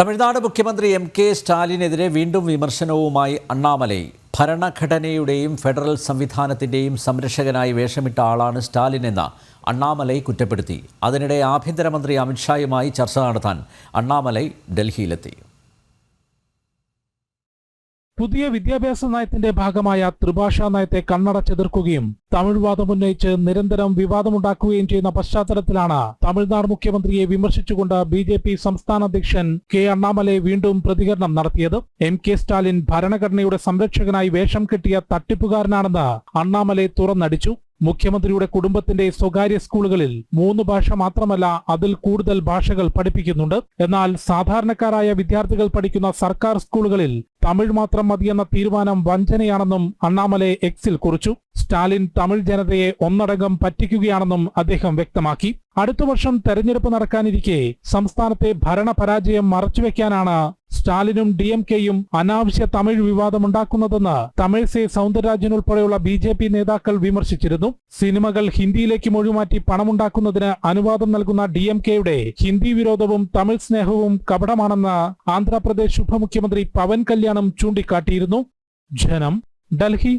തമിഴ്നാട് മുഖ്യമന്ത്രി എം.കെ. സ്റ്റാലിനെതിരെ വീണ്ടും വിമർശനവുമായി അണ്ണാമലൈ. ഭരണഘടനയുടെയും ഫെഡറൽ സംവിധാനത്തിന്റെയും സംരക്ഷകനായി വേഷമിട്ട ആളാണ് സ്റ്റാലിനെന്ന് അണ്ണാമലൈ കുറ്റപ്പെടുത്തി. അതിനിടെ ആഭ്യന്തരമന്ത്രി അമിത്ഷായുമായി ചർച്ച നടത്താൻ അണ്ണാമലൈ ഡൽഹിയിലെത്തി. പുതിയ വിദ്യാഭ്യാസ നയത്തിന്റെ ഭാഗമായ ത്രിഭാഷാ നയത്തെ കണ്ണടച്ചെതിർക്കുകയും തമിഴ് വാദമുന്നയിച്ച് നിരന്തരം വിവാദമുണ്ടാക്കുകയും ചെയ്യുന്ന പശ്ചാത്തലത്തിലാണ് തമിഴ്നാട് മുഖ്യമന്ത്രിയെ വിമർശിച്ചുകൊണ്ട് ബി.ജെ.പി. സംസ്ഥാന അധ്യക്ഷൻ കെ അണ്ണാമലൈ വീണ്ടും പ്രതികരണം നടത്തിയത്. എം.കെ. സ്റ്റാലിൻ ഭരണഘടനയുടെ സംരക്ഷകനായി വേഷം കെട്ടിയ തട്ടിപ്പുകാരനാണെന്ന് അണ്ണാമലൈ തുറന്നടിച്ചു. മുഖ്യമന്ത്രിയുടെ കുടുംബത്തിന്റെ സ്വകാര്യ സ്കൂളുകളിൽ 3 ഭാഷ മാത്രമല്ല അതിൽ കൂടുതൽ ഭാഷകൾ പഠിപ്പിക്കുന്നുണ്ട്. എന്നാൽ സാധാരണക്കാരായ വിദ്യാർത്ഥികൾ പഠിക്കുന്ന സർക്കാർ സ്കൂളുകളിൽ തമിഴ് മാത്രം മതിയെന്ന തീരുമാനം വഞ്ചനയാണെന്നും അണ്ണാമലൈ എക്സിൽ കുറിച്ചു. സ്റ്റാലിൻ തമിഴ് ജനതയെ ഒന്നടങ്കം പറ്റിക്കുകയാണെന്നും അദ്ദേഹം വ്യക്തമാക്കി. അടുത്ത വർഷം തെരഞ്ഞെടുപ്പ് നടക്കാനിരിക്കെ സംസ്ഥാനത്തെ ഭരണപരാജയം മറച്ചുവെക്കാനാണ് സ്റ്റാലിനും DMK-യും അനാവശ്യ തമിഴ് വിവാദമുണ്ടാക്കുന്നതെന്ന് തമിഴ്സൈ സൗന്ദരരാജൻ ഉൾപ്പെടെയുള്ള ബി.ജെ.പി. നേതാക്കൾ വിമർശിച്ചിരുന്നു. സിനിമകൾ ഹിന്ദിയിലേക്ക് മൊഴിമാറ്റി പണമുണ്ടാക്കുന്നതിന് അനുവാദം നൽകുന്ന DMK-യുടെ ഹിന്ദി വിരോധവും തമിഴ് സ്നേഹവും കപടമാണെന്ന് ആന്ധ്രാപ്രദേശ് ഉപമുഖ്യമന്ത്രി പവൻ കല്യാണും ചൂണ്ടിക്കാട്ടിയിരുന്നു. ജനം, ഡൽഹി.